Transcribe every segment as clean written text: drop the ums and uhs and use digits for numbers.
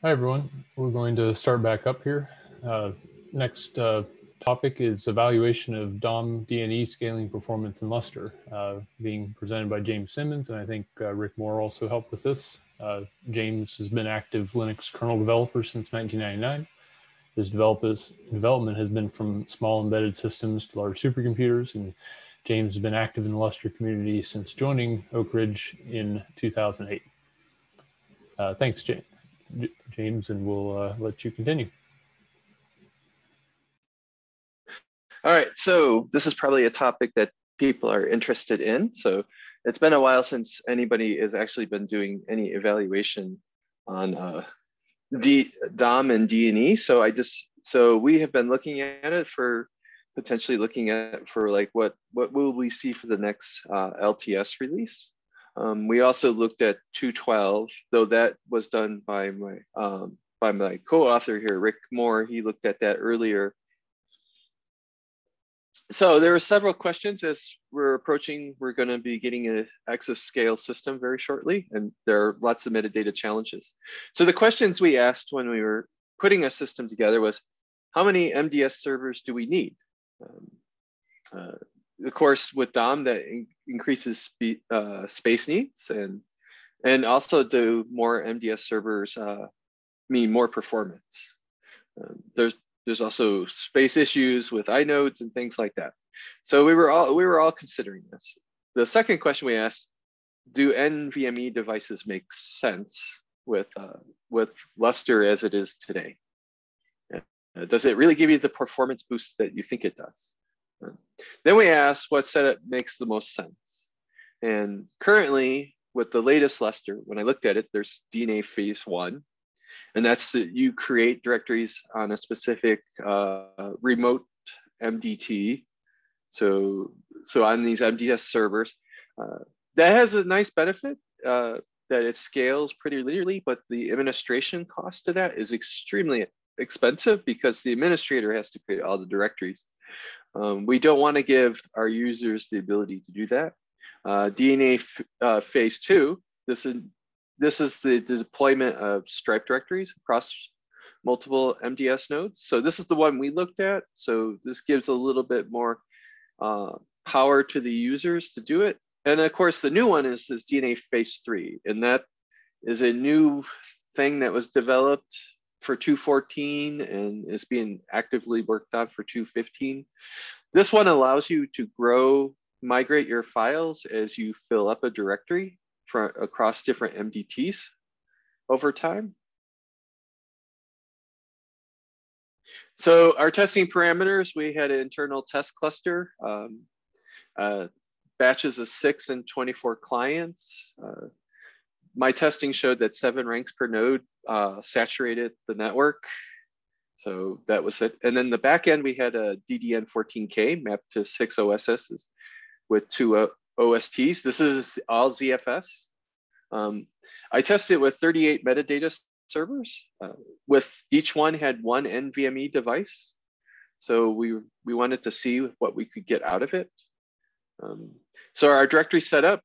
Hi, everyone. We're going to start back up here. Next topic is evaluation of DoM-DNE scaling performance in Lustre, being presented by James Simmons, and I think Rick Moore also helped with this. James has been active Linux kernel developer since 1999. His development has been from small embedded systems to large supercomputers, and James has been active in the Lustre community since joining Oak Ridge in 2008. Thanks, James, and we'll let you continue. All right, so this is probably a topic that people are interested in. So it's been a while since anybody has actually been doing any evaluation on DoM and DNE. So we have been looking at it for potentially looking at for like what will we see for the next LTS release. We also looked at 2.12, though that was done by my co-author here, Rick Moore. He looked at that earlier. So there are several questions as we're approaching. We're going to be getting an access scale system very shortly, and there are lots of metadata challenges. So the questions we asked when we were putting a system together was, how many MDS servers do we need? Of course, with DoM, that increases space needs, and also do more MDS servers mean more performance. There's also space issues with inodes and things like that. So we were all considering this. The second question we asked, do NVMe devices make sense with Lustre as it is today? Does it really give you the performance boost that you think it does? Then we asked what setup makes the most sense. And currently with the latest Lustre, when I looked at it, there's DNE phase 1. And that's that you create directories on a specific remote MDT. So on these MDS servers, that has a nice benefit that it scales pretty linearly, but the administration cost of that is extremely expensive because the administrator has to create all the directories. We don't want to give our users the ability to do that. DNE phase 2, this is the deployment of Stripe directories across multiple MDS nodes. So this is the one we looked at. So this gives a little bit more power to the users to do it. And of course, the new one is this DNE phase 3. And that is a new thing that was developed for 2.14 and is being actively worked on for 2.15. This one allows you to migrate your files as you fill up a directory across different MDTs over time. So our testing parameters, we had an internal test cluster, batches of 6 and 24 clients. My testing showed that 7 ranks per node saturated the network. So that was it. And then the back end, we had a DDN14K mapped to 6 OSSs with 2 OSTs. This is all ZFS. I tested with 38 metadata servers. With each one had 1 NVMe device. So we wanted to see what we could get out of it. So our directory setup,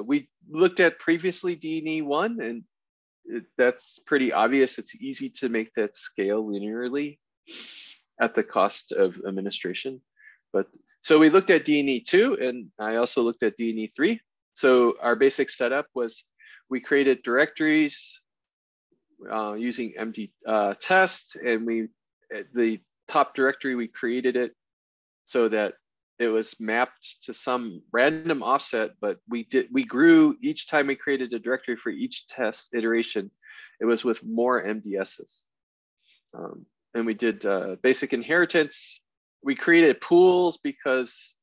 we looked at previously DNE 1, and that's pretty obvious. It's easy to make that scale linearly at the cost of administration. So we looked at DNE 2, and I also looked at DNE 3. So our basic setup was we created directories using MD test, and the top directory, we created it so that it was mapped to some random offset, but we grew each time we created a directory for each test iteration. It was with more MDSs. And we did basic inheritance. We created pools because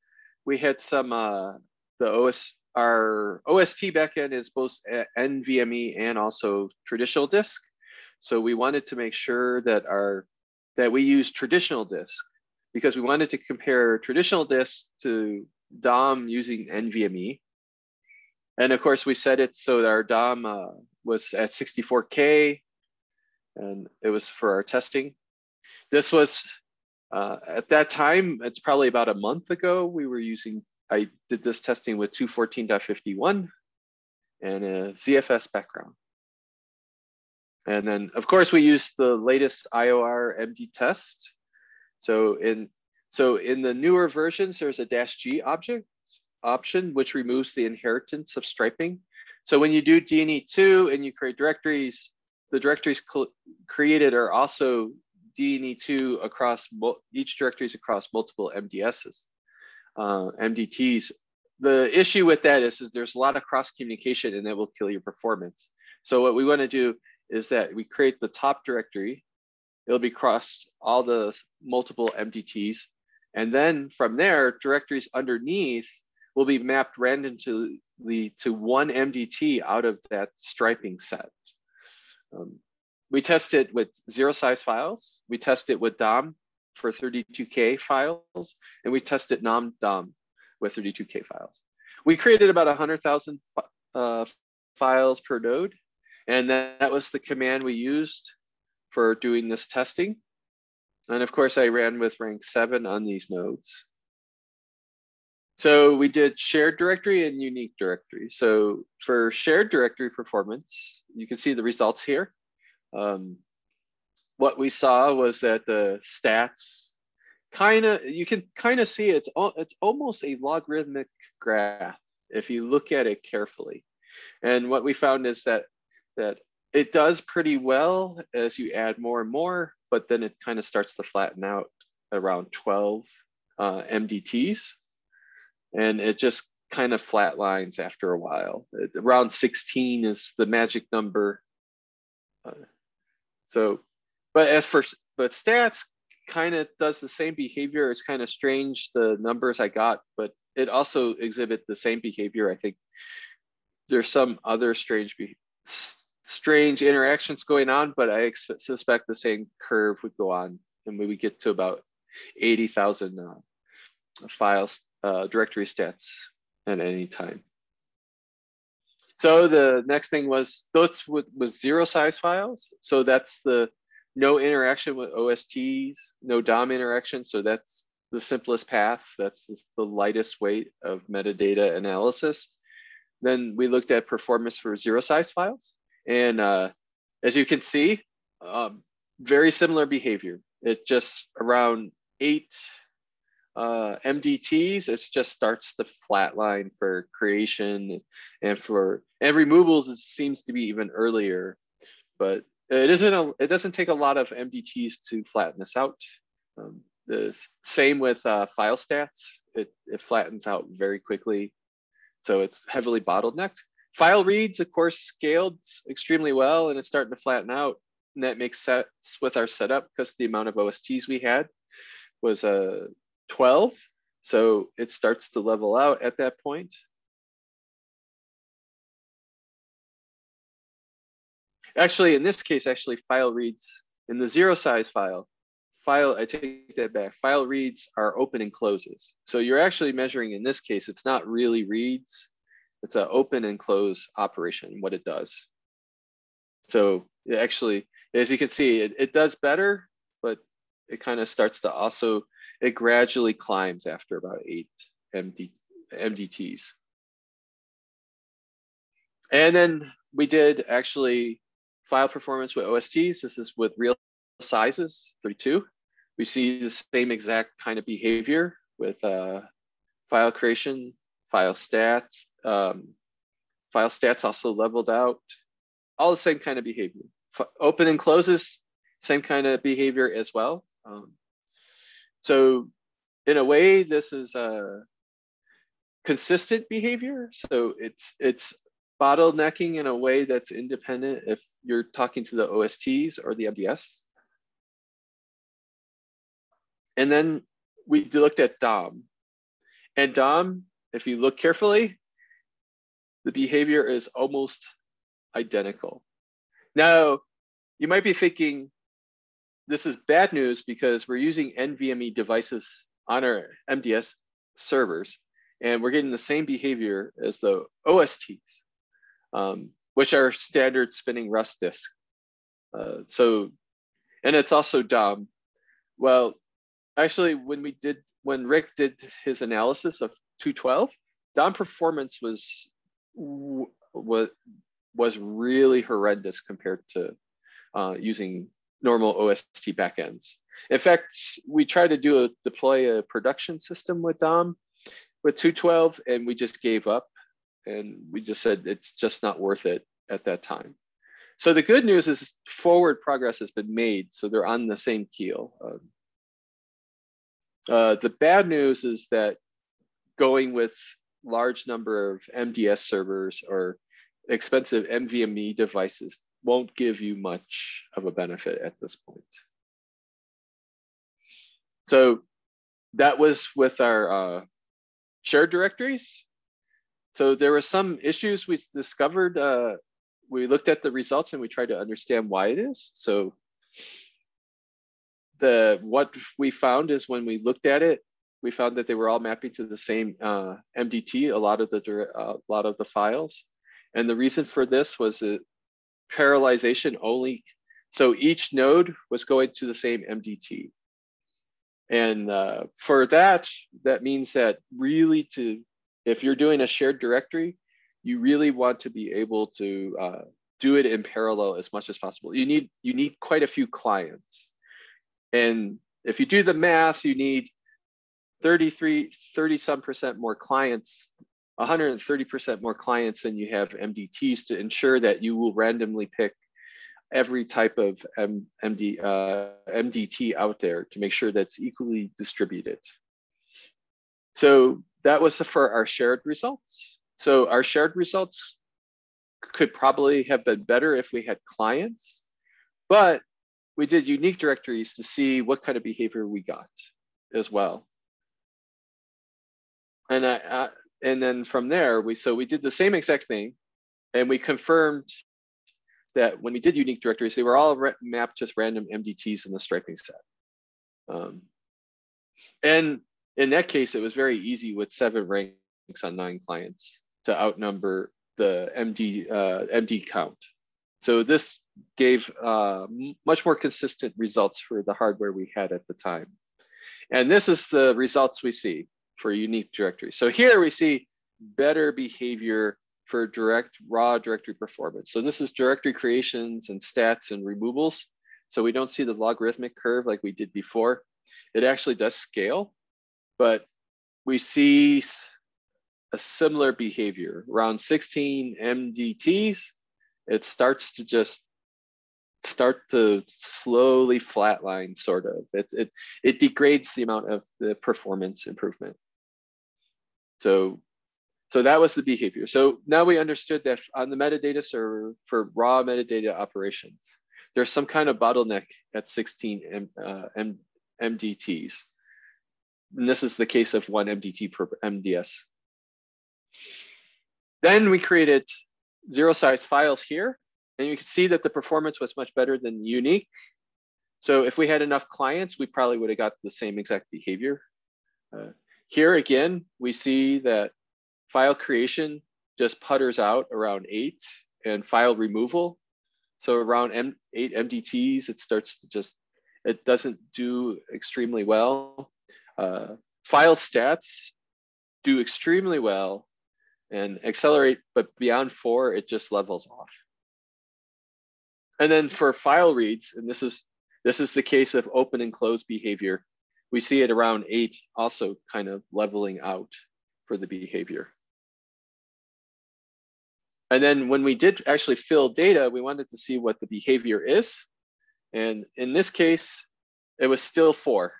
we had some, our OST backend is both NVMe and also traditional disk. So we wanted to make sure that we use traditional disk because we wanted to compare traditional disk to DOM using NVMe. And of course we set it so that our DOM was at 64K and it was for our testing. This was, at that time, it's probably about a month ago, I did this testing with 2.14.51 and a ZFS background. And then of course we use the latest IOR MD test. So in the newer versions, there's a -G option, which removes the inheritance of striping. So when you do DNE2 and you create directories, the directories created are also DNE2 across each directories across multiple MDSs, MDTs. The issue with that is there's a lot of cross communication and that will kill your performance. So what we want to do is that we create the top directory. It'll be across all the multiple MDTs. And then from there, directories underneath will be mapped randomly to one MDT out of that striping set. We test it with zero size files. We test it with DOM for 32K files, and we tested DoM with 32K files. We created about 100,000 files per node, and that was the command we used for doing this testing. And of course, I ran with rank 7 on these nodes. So we did shared directory and unique directory. So for shared directory performance, you can see the results here. What we saw was that the stats you can kind of see it's almost a logarithmic graph if you look at it carefully. And what we found is that it does pretty well as you add more and more, but then it kind of starts to flatten out around 12 MDTs. And it just kind of flatlines after a while. Around 16 is the magic number. But stats kind of does the same behavior. It's kind of strange, the numbers I got, but it also exhibit the same behavior. I think there's some other strange interactions going on, but I suspect the same curve would go on, and we would get to about 80,000 files, directory stats at any time. So the next thing was those was zero size files. So that's the no interaction with OSTs, no DOM interaction. So that's the simplest path. That's the lightest weight of metadata analysis. Then we looked at performance for zero size files. And as you can see, very similar behavior. It just around 8 MDTs, it just starts to flatline for creation and removals. It seems to be even earlier, but it doesn't take a lot of MDTs to flatten this out. The same with file stats. It flattens out very quickly, so it's heavily bottlenecked. File reads, of course, scaled extremely well, and it's starting to flatten out, and that makes sense with our setup because the amount of OSTs we had was 12, so it starts to level out at that point. Actually, in this case, file reads in the zero size I take that back. File reads are open and closes. So you're actually measuring, in this case, it's not really reads, it's an open and close operation, what it does. So actually, as you can see, it does better, but it kind of starts to also, it gradually climbs after about 8 MDTs. And then we did actually file performance with OSTs. This is with real sizes, 32. We see the same exact kind of behavior with file creation, file stats. File stats also leveled out. All the same kind of behavior. Open and closes, same kind of behavior as well. So in a way, this is a consistent behavior. So it's bottlenecking in a way that's independent if you're talking to the OSTs or the MDS. And then we looked at DOM. And DOM, if you look carefully, the behavior is almost identical. Now, you might be thinking, this is bad news because we're using NVMe devices on our MDS servers, and we're getting the same behavior as the OSTs, which are standard spinning Rust disk. And it's also DOM. Well, actually, when Rick did his analysis of 212, DOM performance was really horrendous compared to using normal OST backends. In fact, we tried to deploy a production system with DOM with 212, and we just gave up. And we just said it's just not worth it at that time. So the good news is forward progress has been made, so they're on the same keel. The bad news is that going with large number of MDS servers or expensive NVMe devices won't give you much of a benefit at this point. So that was with our shared directories. So there were some issues we discovered. We looked at the results and we tried to understand why it is. So what we found is when we looked at it, we found that they were all mapping to the same MDT, a lot of the files. And the reason for this was that parallelization only, so each node was going to the same MDT. And for that means that really if you're doing a shared directory, you really want to be able to do it in parallel as much as possible. You need quite a few clients. And if you do the math, you need 30-some% more clients, 130% more clients than you have MDTs to ensure that you will randomly pick every type of MDT out there to make sure that's equally distributed. So that was for our shared results. So our shared results could probably have been better if we had clients, but we did unique directories to see what kind of behavior we got as well. And then from there, we did the same exact thing, and we confirmed that when we did unique directories, they were all mapped just random MDTs in the striping set. And in that case, it was very easy with 7 ranks on 9 clients to outnumber the MD count. So this gave much more consistent results for the hardware we had at the time. And this is the results we see for unique directories. So here we see better behavior for raw directory performance. So this is directory creations and stats and removals. So we don't see the logarithmic curve like we did before. It actually does scale, but we see a similar behavior. Around 16 MDTs, it starts to slowly flatline, sort of. It degrades the amount of the performance improvement. So that was the behavior. So now we understood that on the metadata server for raw metadata operations, there's some kind of bottleneck at 16 MDTs. And this is the case of 1 MDT per MDS. Then we created zero-size files here, and you can see that the performance was much better than unique. So if we had enough clients, we probably would have got the same exact behavior. Here again, we see that file creation just putters out around 8, and file removal, so around 8 MDTs, it doesn't do extremely well. File stats do extremely well and accelerate, but beyond 4, it just levels off. And then for file reads, and this is the case of open and close behavior, we see it around 8, also kind of leveling out for the behavior. And then when we did actually fill data, we wanted to see what the behavior is. And in this case, it was still 4.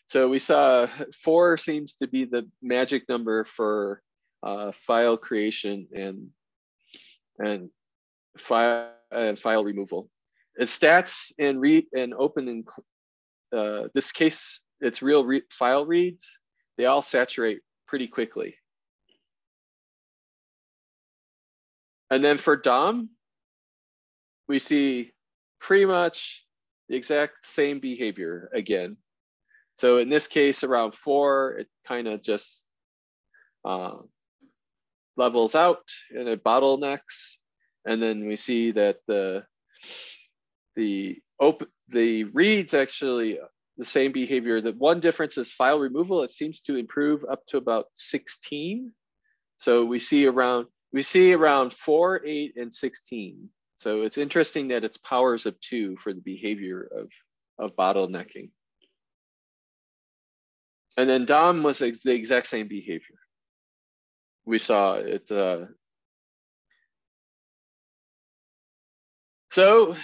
So we saw 4 seems to be the magic number for file creation and file removal. It's stats and read and open in this case, it's real file reads. They all saturate pretty quickly. And then for DOM, we see pretty much the exact same behavior again. So in this case, around 4, it kind of just levels out and it bottlenecks. And then we see that the reads actually the same behavior. The one difference is file removal. It seems to improve up to about 16. So we see around 4, 8, and 16. So it's interesting that it's powers of 2 for the behavior of bottlenecking. And then DOM was the exact same behavior. We saw it. So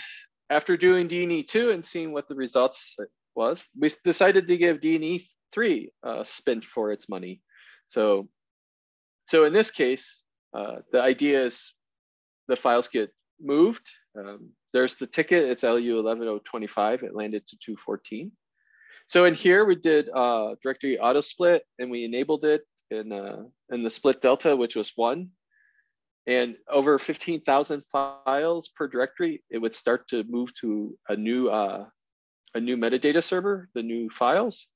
after doing DNE2 and seeing what the results was, we decided to give DNE3 a spin for its money. So in this case, the idea is the files get moved. There's the ticket, it's LU 11025, it landed to 214. So in here we did directory auto split and we enabled it in the split delta, which was 1. And over 15,000 files per directory, it would start to move to a new metadata server, the new files.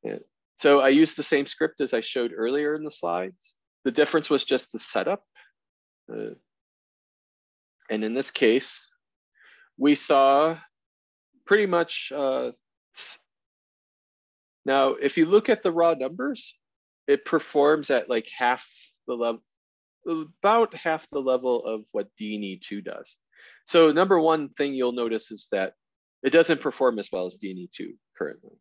And so I used the same script as I showed earlier in the slides. The difference was just the setup. And in this case, we saw pretty much, now if you look at the raw numbers, it performs at like half the level, about half the level of what DNE2 does. So number one thing you'll notice is that it doesn't perform as well as DNE2 currently.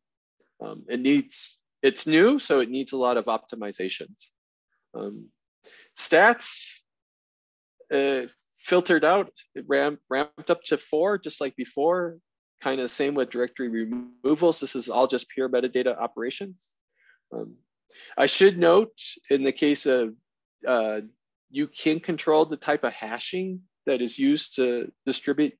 It's new, so it needs a lot of optimizations. Stats filtered out, it ramped up to 4, just like before, kind of same with directory removals. This is all just pure metadata operations. I should note in the case of you can control the type of hashing that is used to distribute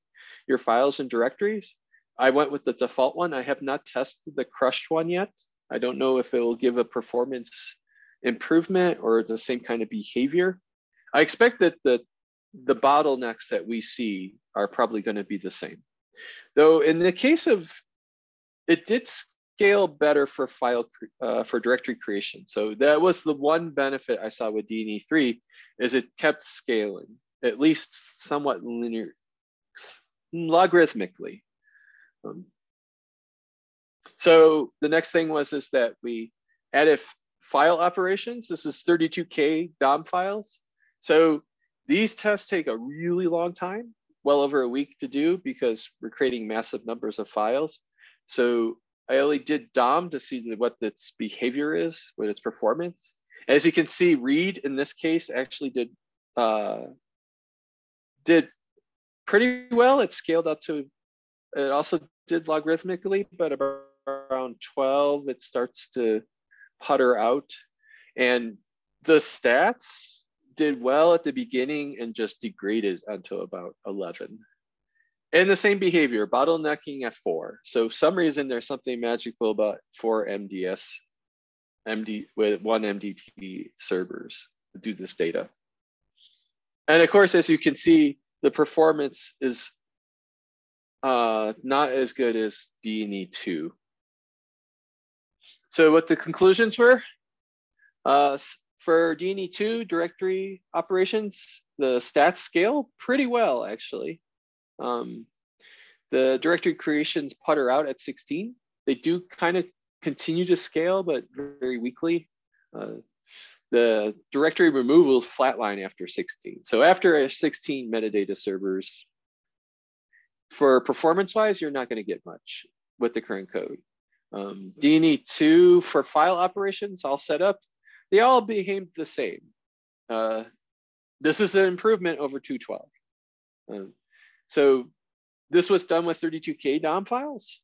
your files and directories. I went with the default one. I have not tested the crushed one yet. I don't know if it will give a performance improvement or the same kind of behavior. I expect that the bottlenecks that we see are probably going to be the same. Though in the case of, it did scale better for for directory creation. So that was the one benefit I saw with DNE3, is it kept scaling, at least somewhat linear, logarithmically. So the next thing was that we added file operations. This is 32K DOM files. So these tests take a really long time, well over a week to do, because we're creating massive numbers of files. So I only did DOM to see what its behavior is, what its performance. As you can see, read in this case actually did pretty well. It scaled up to, it also did logarithmically, but around 12, it starts to putter out. And the stats did well at the beginning and just degraded until about 11. And the same behavior, bottlenecking at 4. So for some reason, there's something magical about 4 with 1 MDT servers to do this data. And of course, as you can see, the performance is not as good as DNE2. So what the conclusions were, for DNE2 directory operations, the stats scale pretty well, actually. The directory creations putter out at 16. They do kind of continue to scale, but very weakly. The directory removals flatline after 16. So after 16 metadata servers, for performance-wise, you're not going to get much with the current code. DNE2 for file operations, all set up, they all behave the same. This is an improvement over 212. So this was done with 32K DOM files.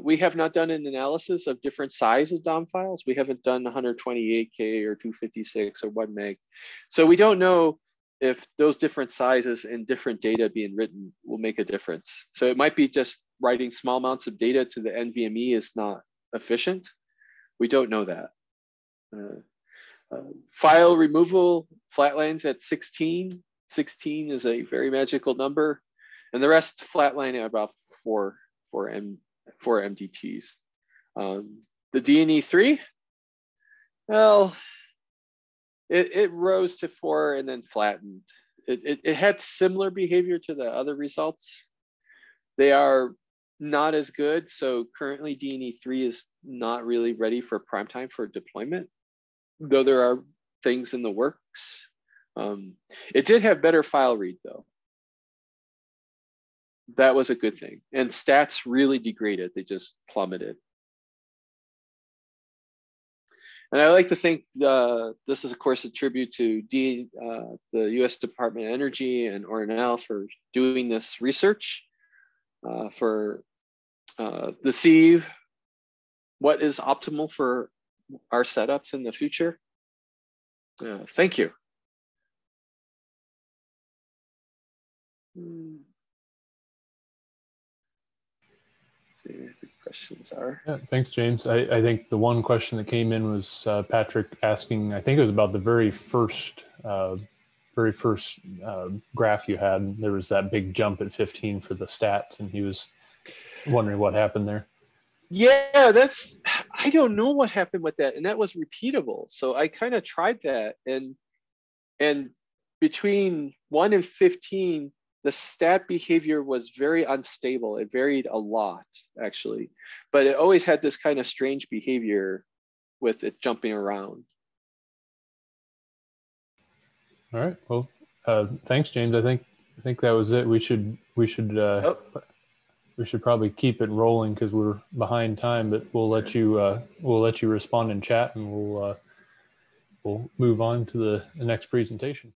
We have not done an analysis of different sizes of DOM files. We haven't done 128K or 256 or 1 meg. So we don't know if those different sizes and different data being written will make a difference. So it might be just writing small amounts of data to the NVMe is not efficient. We don't know that. File removal flatlines at 16. 16 is a very magical number. And the rest flatline at about 4 MDTs. The DNE3, well, it rose to 4 and then flattened. It had similar behavior to the other results. They are not as good. So currently DNE3 is not really ready for prime time for deployment, though there are things in the works. It did have better file read though. that was a good thing. And stats really degraded, they just plummeted. And I like to think this is, of course, a tribute to the US Department of Energy and ORNL for doing this research to see what is optimal for our setups in the future. Thank you. See what the questions are. Yeah, thanks, James. I think the one question that came in was Patrick asking, I think it was about the very first graph you had. There was that big jump at 15 for the stats, and he was wondering what happened there. Yeah, I don't know what happened with that, and that was repeatable. So I kind of tried that, and between 1 and 15, the stat behavior was very unstable. It varied a lot, actually, but it always had this kind of strange behavior with it jumping around. All right. Well, thanks, James. I think that was it. We should probably keep it rolling because we're behind time. But we'll let you respond in chat, and we'll move on to the next presentation.